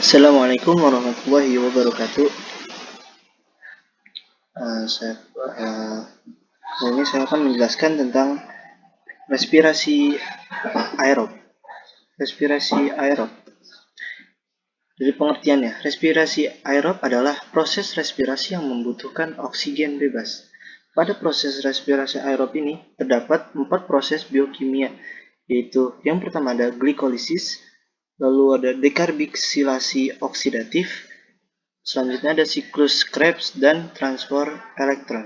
Assalamualaikum warahmatullahi wabarakatuh. Saya, Hari ini saya akan menjelaskan tentang respirasi aerob. Respirasi aerob. Dari pengertiannya, respirasi aerob adalah proses respirasi yang membutuhkan oksigen bebas. Pada proses respirasi aerob ini terdapat 4 proses biokimia, yaitu yang pertama ada glikolisis, lalu ada dekarboksilasi oksidatif, selanjutnya ada siklus Krebs dan transfer elektron.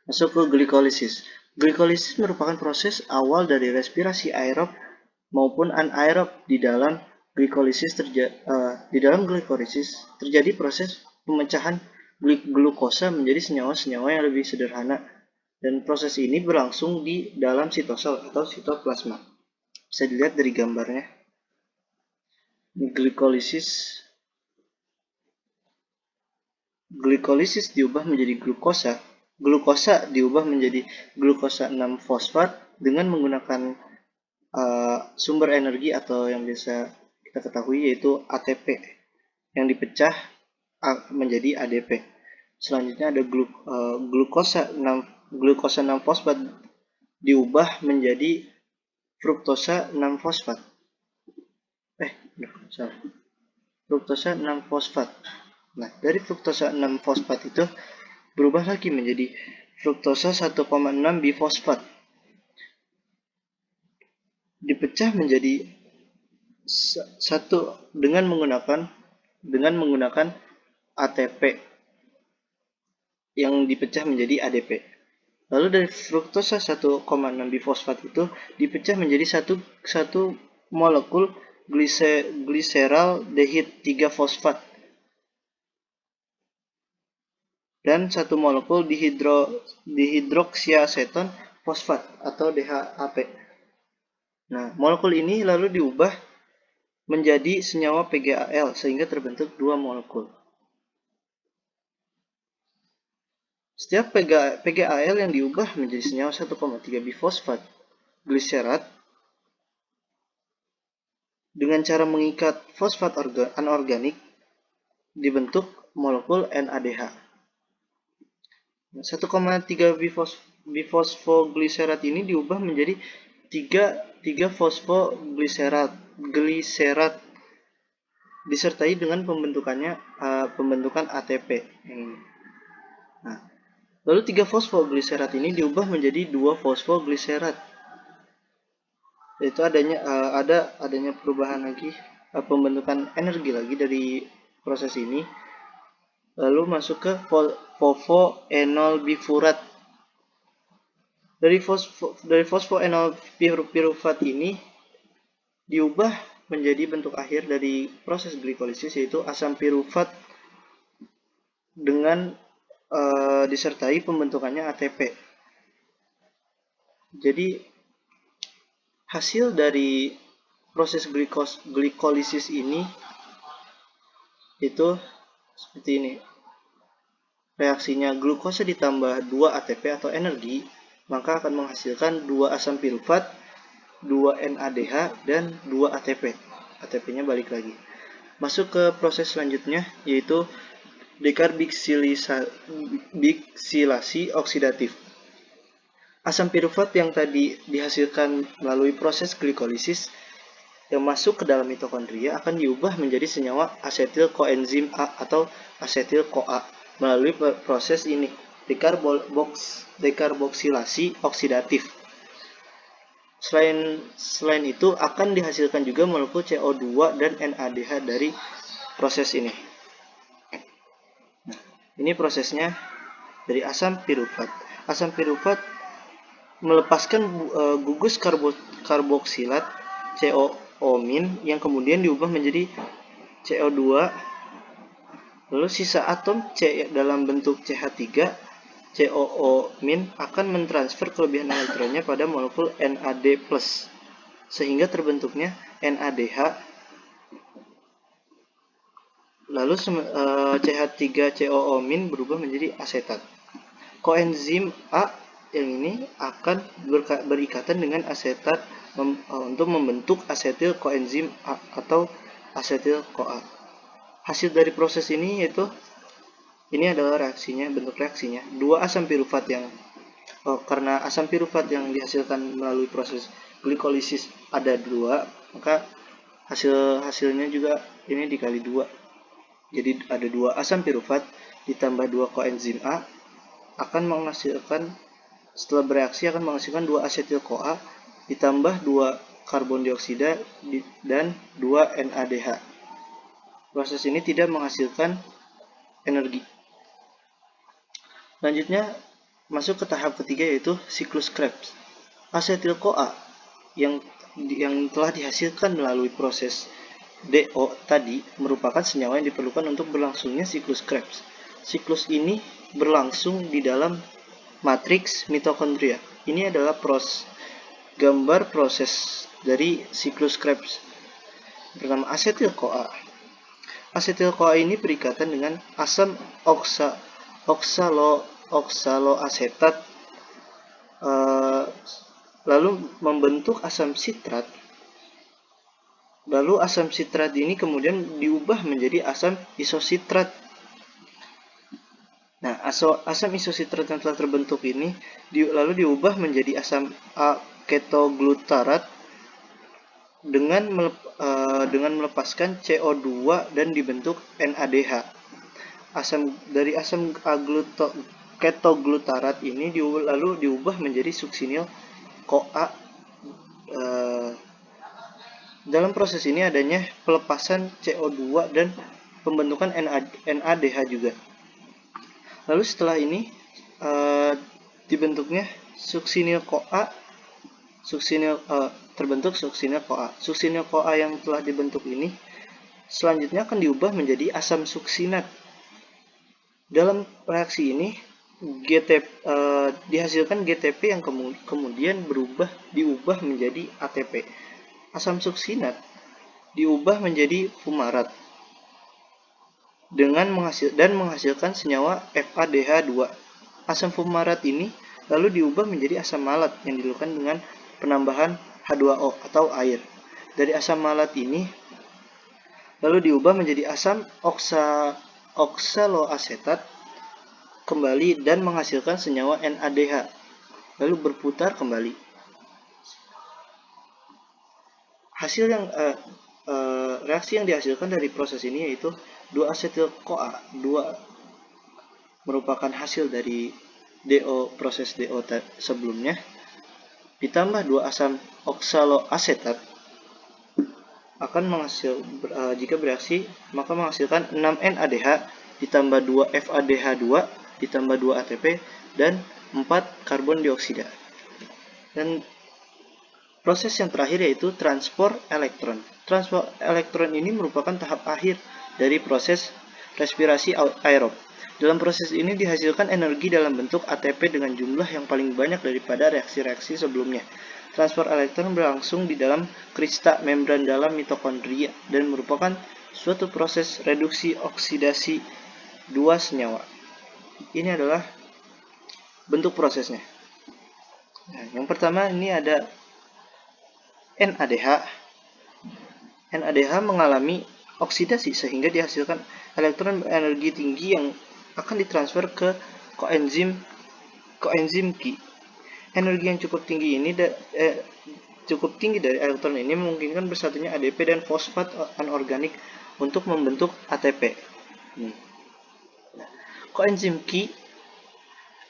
Masuk ke glikolisis. Glikolisis merupakan proses awal dari respirasi aerob maupun anaerob. Di dalam glikolisis terjadi proses pemecahan glukosa menjadi senyawa-senyawa yang lebih sederhana, dan proses ini berlangsung di dalam sitosol atau sitoplasma. Bisa dilihat dari gambarnya. Glikolisis diubah menjadi glukosa. Glukosa diubah menjadi glukosa 6-fosfat dengan menggunakan sumber energi atau yang biasa kita ketahui yaitu ATP yang dipecah menjadi ADP. Selanjutnya ada glukosa 6-fosfat diubah menjadi fruktosa 6-fosfat. Fruktosa 6-fosfat. Nah, dari fruktosa 6-fosfat itu berubah lagi menjadi fruktosa 1,6 bifosfat. Dipecah menjadi satu dengan menggunakan ATP yang dipecah menjadi ADP. Lalu dari fruktosa 1,6 bifosfat itu dipecah menjadi satu molekul gliseral dehid 3 fosfat dan satu molekul dihidroksiaseton fosfat atau DHAP. Nah, molekul ini lalu diubah menjadi senyawa PgAl sehingga terbentuk dua molekul. Setiap PgAl yang diubah menjadi senyawa 1,3 bifosfat gliserat dengan cara mengikat fosfat anorganik dibentuk molekul NADH. 1,3 bifosfogliserat ini diubah menjadi 3 fosfogliserat disertai dengan pembentukan ATP. Nah, lalu 3 fosfogliserat ini diubah menjadi 2 fosfogliserat. Yaitu adanya perubahan lagi, pembentukan energi lagi dari proses ini. Lalu masuk ke fosfoenol bifurat. Dari fosfoenol bifurat ini diubah menjadi bentuk akhir dari proses glikolisis, yaitu asam pirufat dengan disertai pembentukannya ATP. Jadi hasil dari proses glikolisis ini itu seperti ini. Reaksinya glukosa ditambah 2 ATP atau energi, maka akan menghasilkan 2 asam pirufat, 2 NADH, dan 2 ATP. ATP-nya balik lagi. Masuk ke proses selanjutnya, yaitu dekarboksilasi oksidatif. Asam pirufat yang tadi dihasilkan melalui proses glikolisis yang masuk ke dalam mitokondria akan diubah menjadi senyawa asetil koenzim A atau asetil CoA melalui proses ini, dekarboksilasi oksidatif. Selain itu akan dihasilkan juga molekul CO2 dan NADH dari proses ini. Nah, ini prosesnya dari asam pirufat. Asam pirufat melepaskan gugus karboksilat CO-min yang kemudian diubah menjadi CO2. Lalu sisa atom C dalam bentuk CH3 COO- akan mentransfer kelebihan elektronnya pada molekul NAD+, sehingga terbentuknya NADH. Lalu CH3 COO- berubah menjadi asetat. Koenzim A yang ini akan berikatan dengan asetat untuk membentuk asetil koenzim A atau asetil-CoA. Hasil dari proses ini yaitu ini adalah reaksinya, bentuk reaksinya. Dua asam pirufat yang karena asam pirufat yang dihasilkan melalui proses glikolisis ada 2, maka hasilnya juga ini dikali 2. Jadi ada 2 asam pirufat ditambah 2 koenzim A akan menghasilkan, setelah bereaksi akan menghasilkan 2 asetil-CoA ditambah 2 karbon dioksida dan 2 NADH. Proses ini tidak menghasilkan energi. Selanjutnya masuk ke tahap ketiga yaitu siklus Krebs. Asetil-CoA yang telah dihasilkan melalui proses DO tadi merupakan senyawa yang diperlukan untuk berlangsungnya siklus Krebs. Siklus ini berlangsung di dalam matriks mitokondria. Ini adalah gambar proses dari siklus Krebs. Pertama, asetil-CoA. Asetil-CoA ini berikatan dengan asam oksaloasetat, lalu membentuk asam sitrat. Lalu asam sitrat ini kemudian diubah menjadi asam isositrat. Nah, asam isositrat yang telah terbentuk ini lalu diubah menjadi asam ketoglutarat dengan melepaskan CO2 dan dibentuk NADH. Dari asam ketoglutarat ini lalu diubah menjadi suksinil CoA. Dalam proses ini adanya pelepasan CO2 dan pembentukan NADH juga. Lalu setelah ini dibentuknya suksinil CoA, terbentuk suksinil CoA. Suksinil CoA yang telah dibentuk ini selanjutnya akan diubah menjadi asam suksinat. Dalam reaksi ini dihasilkan GTP yang kemudian diubah menjadi ATP. Asam suksinat diubah menjadi fumarat dan menghasilkan senyawa FADH2. Asam fumarat ini lalu diubah menjadi asam malat yang dilakukan dengan penambahan H2O atau air. Dari asam malat ini lalu diubah menjadi asam oksaloasetat kembali dan menghasilkan senyawa NADH, lalu berputar kembali. Reaksi yang dihasilkan dari proses ini yaitu 2 asetil-CoA, 2 merupakan hasil dari proses DO sebelumnya, ditambah 2 asam oksaloasetat akan jika bereaksi maka menghasilkan 6 NADH ditambah 2 FADH2 ditambah 2 ATP dan 4 karbon dioksida. Dan proses yang terakhir yaitu transport elektron. Transport elektron ini merupakan tahap akhir dari proses respirasi aerob. Dalam proses ini dihasilkan energi dalam bentuk ATP dengan jumlah yang paling banyak daripada reaksi-reaksi sebelumnya. Transport elektron berlangsung di dalam krista membran dalam mitokondria dan merupakan suatu proses reduksi oksidasi 2 senyawa. Ini adalah bentuk prosesnya. Nah, yang pertama ini ada NADH. NADH mengalami oksidasi sehingga dihasilkan elektron berenergi tinggi yang akan ditransfer ke koenzim Ki. Energi yang cukup tinggi dari elektron ini memungkinkan bersatunya ADP dan fosfat anorganik untuk membentuk ATP. Koenzim Ki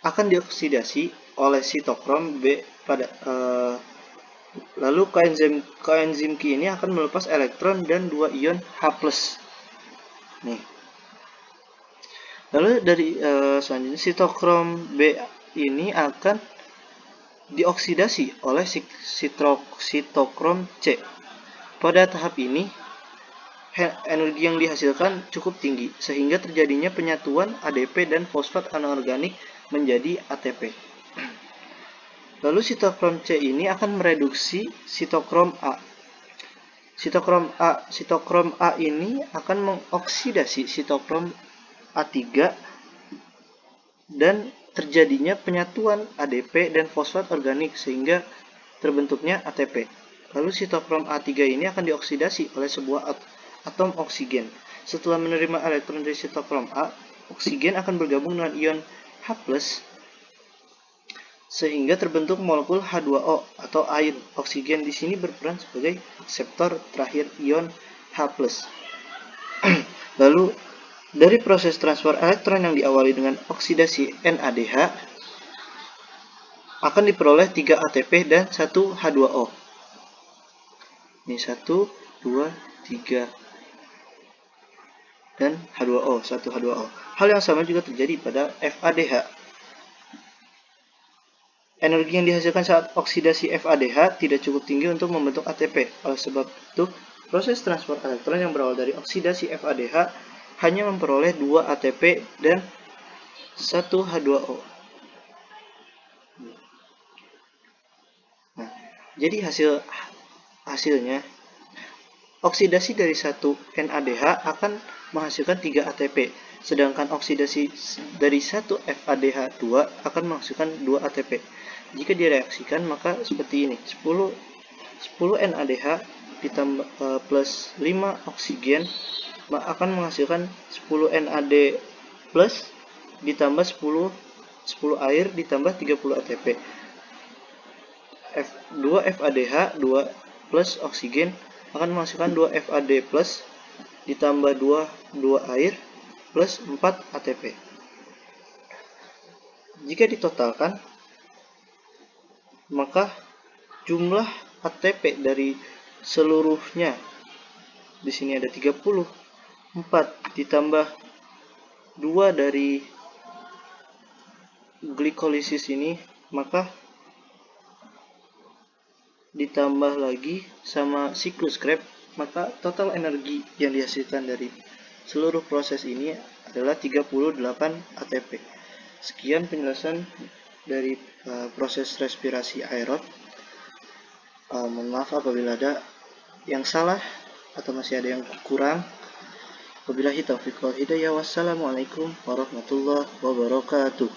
akan dioksidasi oleh sitokrom B lalu koenzim Ki ini akan melepas elektron dan 2 ion H+. Lalu dari selanjutnya sitokrom B ini akan dioksidasi oleh sitokrom C. Pada tahap ini energi yang dihasilkan cukup tinggi sehingga terjadinya penyatuan ADP dan fosfat anorganik menjadi ATP. Lalu sitokrom C ini akan mereduksi sitokrom A. Sitokrom A ini akan mengoksidasi sitokrom A3 dan terjadinya penyatuan ADP dan fosfat organik sehingga terbentuknya ATP. Lalu sitokrom A3 ini akan dioksidasi oleh sebuah atom oksigen. Setelah menerima elektron dari sitokrom A, oksigen akan bergabung dengan ion H+, sehingga terbentuk molekul H2O atau air. Oksigen di sini berperan sebagai akseptor terakhir ion H+. Lalu, dari proses transfer elektron yang diawali dengan oksidasi NADH, akan diperoleh 3 ATP dan 1 H2O. Ini 1, 2, 3, dan H2O, 1 H2O. Hal yang sama juga terjadi pada FADH. Energi yang dihasilkan saat oksidasi FADH tidak cukup tinggi untuk membentuk ATP. Oleh sebab itu, proses transfer elektron yang berawal dari oksidasi FADH hanya memperoleh 2 ATP dan 1 H2O. Nah, jadi hasilnya oksidasi dari 1 NADH akan menghasilkan 3 ATP, sedangkan oksidasi dari 1 FADH2 akan menghasilkan 2 ATP. Jika direaksikan maka seperti ini, 10 NADH ditambah plus 5 oksigen akan menghasilkan 10 NAD plus ditambah 10 air ditambah 30 ATP. 2 FADH 2 plus oksigen akan menghasilkan 2 FAD plus ditambah 2 air plus 4 ATP. Jika ditotalkan, maka jumlah ATP dari seluruhnya di sini ada 34 ditambah 2 dari glikolisis ini, maka ditambah lagi sama siklus Krebs, maka total energi yang dihasilkan dari seluruh proses ini adalah 38 ATP. Sekian penjelasan dari proses respirasi aerob. Mohon maaf apabila ada yang salah atau masih ada yang kurang. Wabillahi taufiq wal hidayah. Wassalamualaikum warahmatullahi wabarakatuh.